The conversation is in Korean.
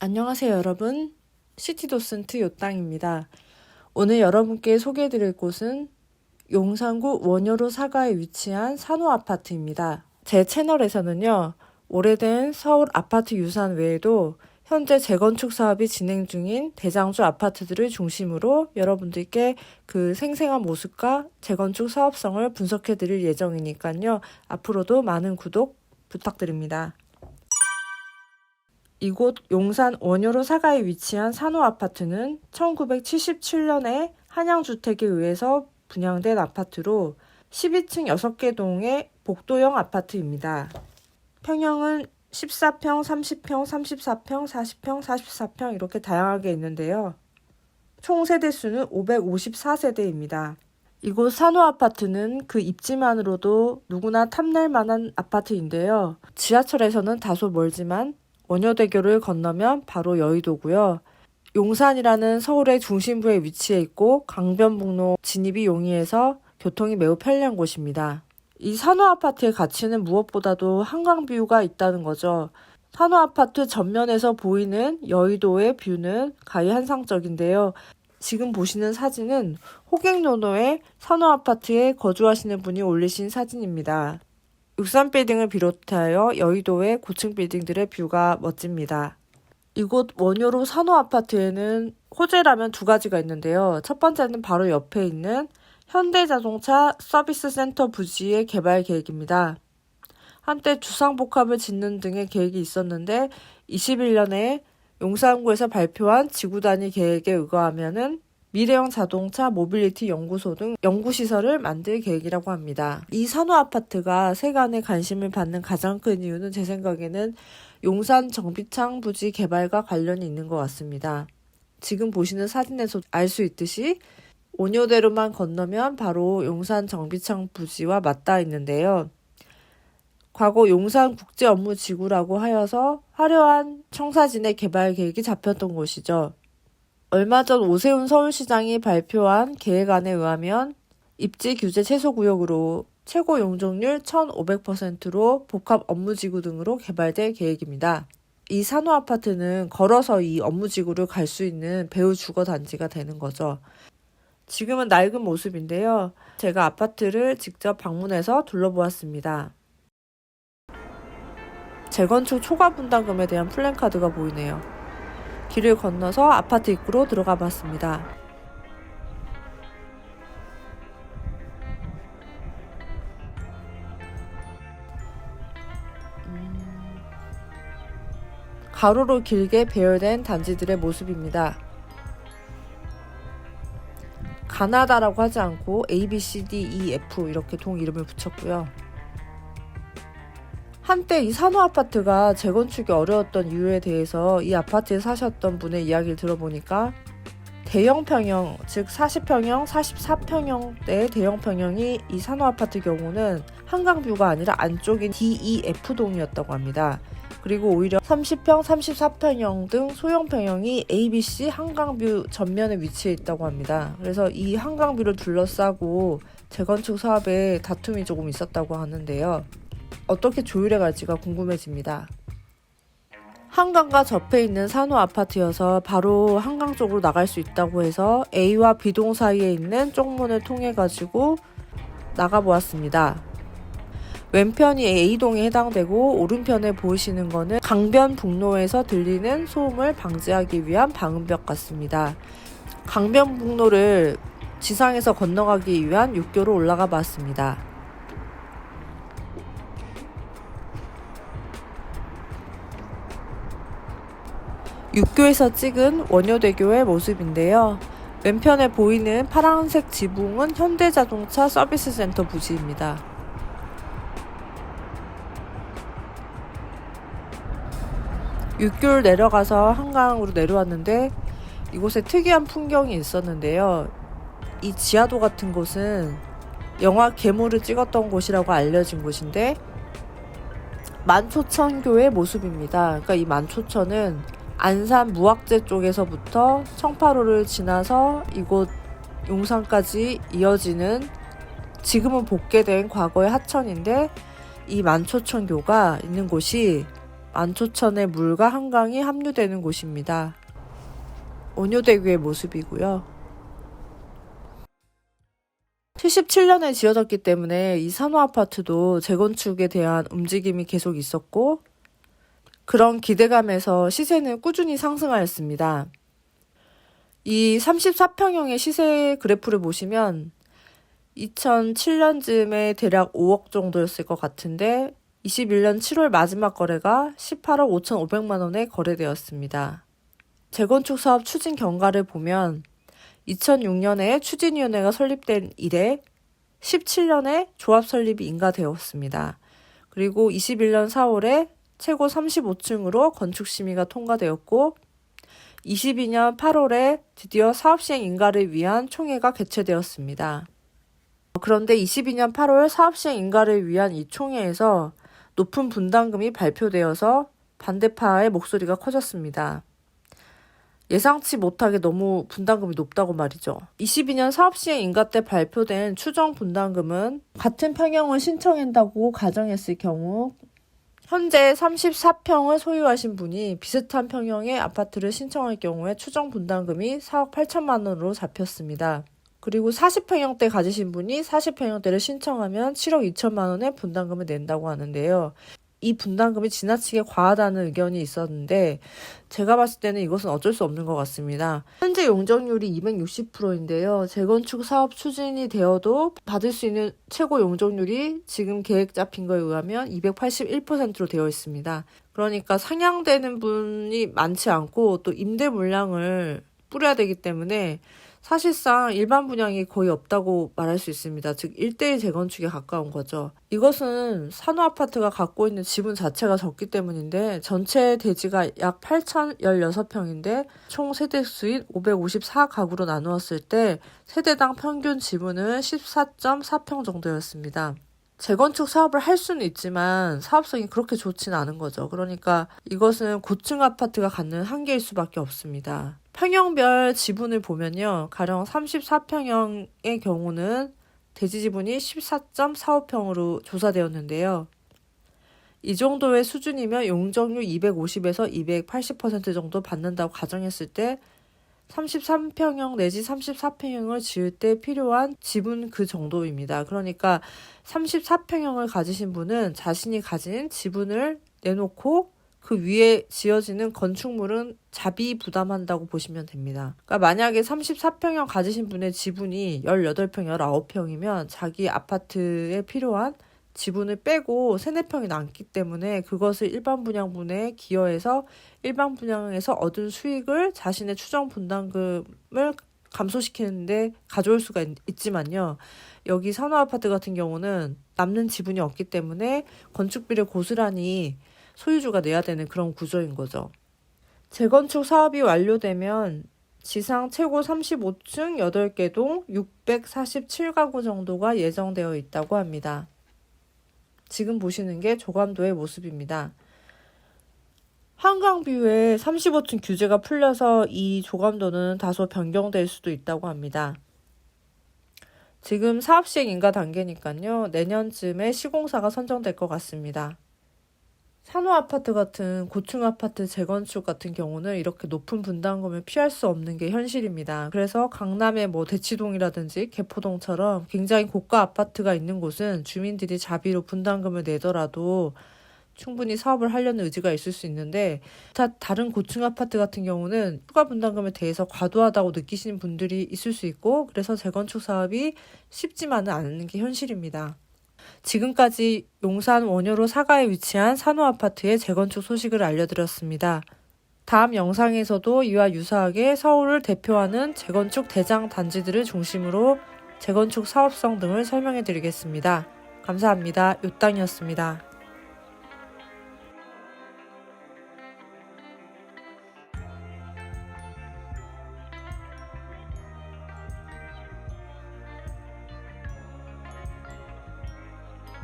안녕하세요 여러분, 시티도슨트 요땅입니다. 오늘 여러분께 소개해드릴 곳은 용산구 원효로 사가에 위치한 산호아파트입니다. 제 채널에서는요, 오래된 서울 아파트 유산 외에도 현재 재건축 사업이 진행 중인 대장주 아파트들을 중심으로 여러분들께 그 생생한 모습과 재건축 사업성을 분석해드릴 예정이니까요, 앞으로도 많은 구독 부탁드립니다. 이곳 용산 원효로 사가에 위치한 산호아파트는 1977년에 한양주택에 의해서 분양된 아파트로 12층 6개 동의 복도형 아파트입니다. 평형은 14평, 30평, 34평, 40평, 44평 이렇게 다양하게 있는데요. 총 세대수는 554세대입니다. 이곳 산호아파트는 그 입지만으로도 누구나 탐낼 만한 아파트인데요. 지하철에서는 다소 멀지만 원효대교를 건너면 바로 여의도고요. 용산이라는 서울의 중심부에 위치해 있고 강변북로 진입이 용이해서 교통이 매우 편리한 곳입니다. 이 산호아파트의 가치는 무엇보다도 한강뷰가 있다는 거죠. 산호아파트 전면에서 보이는 여의도의 뷰는 가히 환상적인데요. 지금 보시는 사진은 호객노노의 산호아파트에 거주하시는 분이 올리신 사진입니다. 63빌딩을 비롯하여 여의도의 고층 빌딩들의 뷰가 멋집니다. 이곳 원효로 산호아파트에는 호재라면 두 가지가 있는데요. 첫 번째는 바로 옆에 있는 현대자동차 서비스센터 부지의 개발 계획입니다. 한때 주상복합을 짓는 등의 계획이 있었는데 21년에 용산구에서 발표한 지구단위 계획에 의거하면은 미래형 자동차 모빌리티 연구소 등 연구시설을 만들 계획이라고 합니다. 이 산호아파트가 세간의 관심을 받는 가장 큰 이유는 제 생각에는 용산 정비창 부지 개발과 관련이 있는 것 같습니다. 지금 보시는 사진에서 알 수 있듯이 원효대로만 건너면 바로 용산 정비창 부지와 맞닿아 있는데요. 과거 용산국제업무지구라고 하여서 화려한 청사진의 개발 계획이 잡혔던 곳이죠. 얼마 전 오세훈 서울시장이 발표한 계획안에 의하면 입지 규제 최소구역으로 최고 용적률 1500%로 복합 업무지구 등으로 개발될 계획입니다. 이 산호아파트는 걸어서 이 업무지구를 갈 수 있는 배후 주거단지가 되는 거죠. 지금은 낡은 모습인데요. 제가 아파트를 직접 방문해서 둘러보았습니다. 재건축 초과 분담금에 대한 플랜카드가 보이네요. 길을 건너서 아파트 입구로 들어가 봤습니다. 가로로 길게 배열된 단지들의 모습입니다. 가나다라고 하지 않고 A, B, C, D, E, F 이렇게 동 이름을 붙였고요. 한때 이 산호아파트가 재건축이 어려웠던 이유에 대해서 이 아파트에 사셨던 분의 이야기를 들어보니까 대형평형, 즉 40평형, 44평형대의 대형평형이 이 산호아파트 경우는 한강뷰가 아니라 안쪽인 DEF동이었다고 합니다. 그리고 오히려 30평, 34평형 등 소형평형이 ABC 한강뷰 전면에 위치해 있다고 합니다. 그래서 이 한강뷰를 둘러싸고 재건축 사업에 다툼이 조금 있었다고 하는데요. 어떻게 조율해 갈지가 궁금해집니다. 한강과 접해 있는 산호 아파트여서 바로 한강 쪽으로 나갈 수 있다고 해서 A와 B동 사이에 있는 쪽문을 통해 가지고 나가보았습니다. 왼편이 A동에 해당되고 오른편에 보이시는 거는 강변북로에서 들리는 소음을 방지하기 위한 방음벽 같습니다. 강변북로를 지상에서 건너가기 위한 육교로 올라가 봤습니다. 육교에서 찍은 원효대교의 모습인데요. 왼편에 보이는 파란색 지붕은 현대자동차 서비스센터 부지입니다. 육교를 내려가서 한강으로 내려왔는데 이곳에 특이한 풍경이 있었는데요. 이 지하도 같은 곳은 영화 괴물을 찍었던 곳이라고 알려진 곳인데 만초천교의 모습입니다. 그러니까 이 만초천은 안산 무학재 쪽에서부터 청파로를 지나서 이곳 용산까지 이어지는 지금은 복개된 과거의 하천인데 이 만초천교가 있는 곳이 만초천의 물과 한강이 합류되는 곳입니다. 원효대교의 모습이고요. 77년에 지어졌기 때문에 이 산호아파트도 재건축에 대한 움직임이 계속 있었고 그런 기대감에서 시세는 꾸준히 상승하였습니다. 이 34평형의 시세 그래프를 보시면 2007년쯤에 대략 5억 정도였을 것 같은데 21년 7월 마지막 거래가 18억 5,500만 원에 거래되었습니다. 재건축 사업 추진 경과를 보면 2006년에 추진위원회가 설립된 이래 17년에 조합 설립이 인가되었습니다. 그리고 21년 4월에 최고 35층으로 건축 심의가 통과되었고 22년 8월에 드디어 사업 시행 인가를 위한 총회가 개최되었습니다. 그런데 22년 8월 사업 시행 인가를 위한 이 총회에서 높은 분담금이 발표되어서 반대파의 목소리가 커졌습니다. 예상치 못하게 너무 분담금이 높다고 말이죠. 22년 사업 시행 인가 때 발표된 추정 분담금은 같은 평형을 신청한다고 가정했을 경우 현재 34평을 소유하신 분이 비슷한 평형의 아파트를 신청할 경우에 추정 분담금이 4억 8천만 원으로 잡혔습니다. 그리고 40평형대 가지신 분이 40평형대를 신청하면 7억 2천만 원의 분담금을 낸다고 하는데요. 이 분담금이 지나치게 과하다는 의견이 있었는데 제가 봤을 때는 이것은 어쩔 수 없는 것 같습니다. 현재 용적률이 260%인데요. 재건축 사업 추진이 되어도 받을 수 있는 최고 용적률이 지금 계획 잡힌 거에 의하면 281%로 되어 있습니다. 그러니까 상향되는 분이 많지 않고 또 임대 물량을 뿌려야 되기 때문에 사실상 일반 분양이 거의 없다고 말할 수 있습니다. 즉 1대1 재건축에 가까운 거죠. 이것은 산호아파트가 갖고 있는 지분 자체가 적기 때문인데 전체 대지가 약 8,016평인데 총 세대수인 554가구로 나누었을 때 세대당 평균 지분은 14.4평 정도였습니다. 재건축 사업을 할 수는 있지만 사업성이 그렇게 좋지는 않은 거죠. 그러니까 이것은 고층 아파트가 갖는 한계일 수밖에 없습니다. 평형별 지분을 보면요. 가령 34평형의 경우는 대지 지분이 14.45평으로 조사되었는데요. 이 정도의 수준이면 용적률 250에서 280% 정도 받는다고 가정했을 때 33평형 내지 34평형을 지을 때 필요한 지분 그 정도입니다. 그러니까 34평형을 가지신 분은 자신이 가진 지분을 내놓고 그 위에 지어지는 건축물은 자비 부담한다고 보시면 됩니다. 그러니까 만약에 34평형 가지신 분의 지분이 18평, 19평이면 자기 아파트에 필요한 지분을 빼고 3, 4평이 남기 때문에 그것을 일반 분양분에 기여해서 일반 분양에서 얻은 수익을 자신의 추정 분담금을 감소시키는데 가져올 수가 있지만요. 여기 산호아파트 같은 경우는 남는 지분이 없기 때문에 건축비를 고스란히 소유주가 내야 되는 그런 구조인 거죠. 재건축 사업이 완료되면 지상 최고 35층 8개 동 647가구 정도가 예정되어 있다고 합니다. 지금 보시는 게 조감도의 모습입니다. 한강뷰에 35층 규제가 풀려서 이 조감도는 다소 변경될 수도 있다고 합니다. 지금 사업 시행 인가 단계니까요. 내년쯤에 시공사가 선정될 것 같습니다. 산호아파트 같은 고층 아파트 재건축 같은 경우는 이렇게 높은 분담금을 피할 수 없는 게 현실입니다. 그래서 강남의 대치동이라든지 개포동처럼 굉장히 고가 아파트가 있는 곳은 주민들이 자비로 분담금을 내더라도 충분히 사업을 하려는 의지가 있을 수 있는데 다른 고층 아파트 같은 경우는 추가 분담금에 대해서 과도하다고 느끼시는 분들이 있을 수 있고 그래서 재건축 사업이 쉽지만은 않은 게 현실입니다. 지금까지 용산 원효로 사가에 위치한 산호아파트의 재건축 소식을 알려드렸습니다. 다음 영상에서도 이와 유사하게 서울을 대표하는 재건축 대장 단지들을 중심으로 재건축 사업성 등을 설명해 드리겠습니다. 감사합니다. 요땅이었습니다.